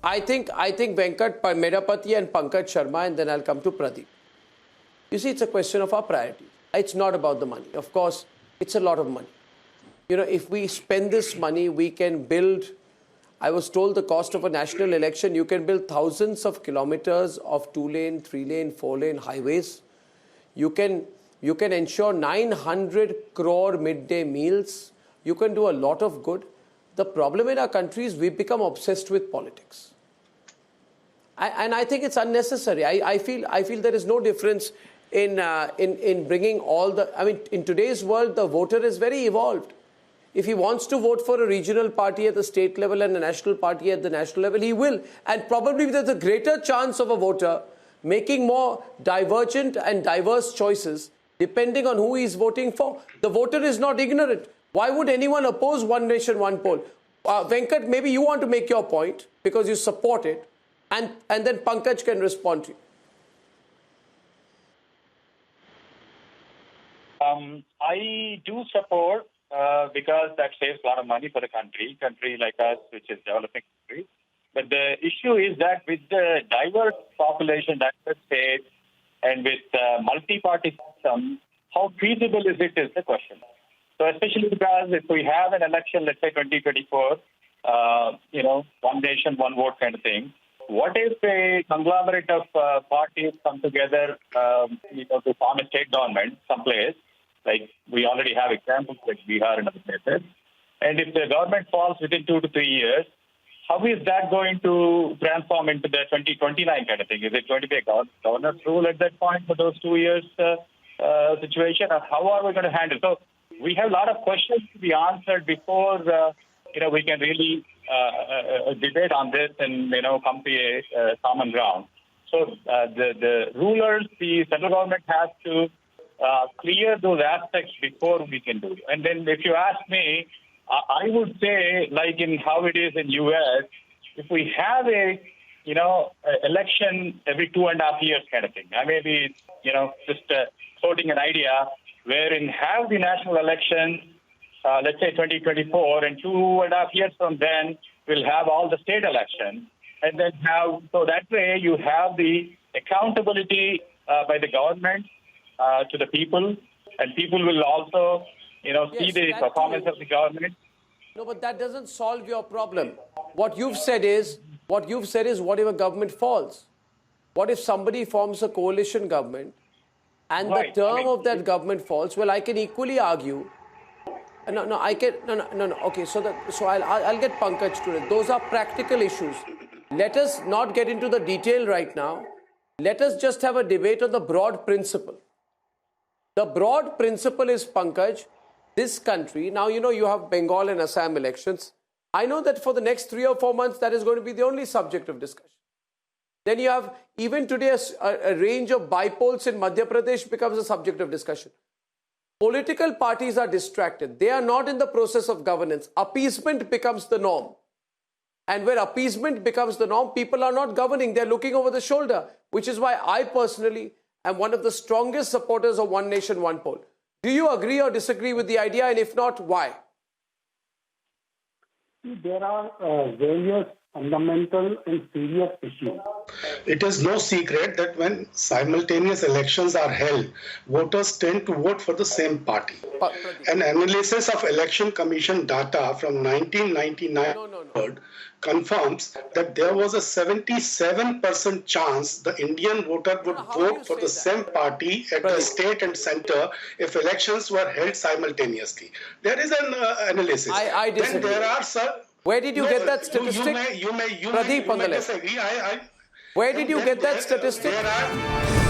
I think Venkat Medapati and Pankaj Sharma, and then I'll come to Pradeep. You see, it's a question of our priorities. It's not about the money. Of course, it's a lot of money. You know, if we spend this money, we can build, I was told the cost of a national election, you can build thousands of kilometers of 2-lane, 3-lane, 4-lane highways. You can ensure 900 crore midday meals. You can do a lot of good. The problem in our country is we've become obsessed with politics. And I think it's unnecessary. I feel there is no difference in bringing all the, I mean, in today's world, the voter is very evolved. If he wants to vote for a regional party at the state level and a national party at the national level, he will. And probably there's a greater chance of a voter making more divergent and diverse choices depending on who he's voting for. The voter is not ignorant. Why would anyone oppose one nation, one poll? Venkat, maybe you want to make your point because you support it. And then Pankaj can respond to you. I do support because that saves a lot of money for the country like us, which is a developing country. But the issue is that with the diverse population, diverse states, and with multi-party system, how feasible is it is the question. So especially because if we have an election, let's say 2024, one nation, one vote kind of thing, what if a conglomerate of parties come together, to form a state government someplace, like we already have examples like Bihar and other places, and if the government falls within 2 to 3 years, how is that going to transform into the 2029 kind of thing? Is it going to be a governor's rule at that point for those 2 years situation, or how are we going to handle it? So we have a lot of questions to be answered before we can really debate on this and come to a common ground. So the rulers, the central government has to clear those aspects before we can do it. And then if you ask me, I would say, like in how it is in U.S., if we have a election every 2.5 years kind of thing, I may be just quoting an idea wherein have the national election, let's say 2024, and 2.5 years from then we'll have all the state elections, and then so that way you have the accountability by the government to the people, and people will also see the performance of the government. No, but that doesn't solve your problem. What you've said is what if a government falls? What if somebody forms a coalition government and the term of that government falls? Well, I can equally argue. No. Okay, so I'll get Pankaj to it. Those are practical issues. Let us not get into the detail right now. Let us just have a debate on the broad principle. The broad principle is, Pankaj, this country, now you have Bengal and Assam elections. I know that for the next 3 or 4 months, that is going to be the only subject of discussion. Then you have, even today, a range of bypolls in Madhya Pradesh becomes a subject of discussion. Political parties are distracted. They are not in the process of governance. Appeasement becomes the norm. And where appeasement becomes the norm, people are not governing. They're looking over the shoulder, which is why I personally am one of the strongest supporters of one nation, one poll. Do you agree or disagree with the idea? And if not, why? There are various fundamental and serious issues. It is no secret that when simultaneous elections are held, voters tend to vote for the same party. An analysis of Election Commission data from 1999 confirms that there was a 77% chance the Indian voter would vote for the same party at the state and center if elections were held simultaneously. There is an analysis. I disagree. Then there are Where did you get that statistic? You may Pradeep on the left. disagree. Where did you get that statistic? There are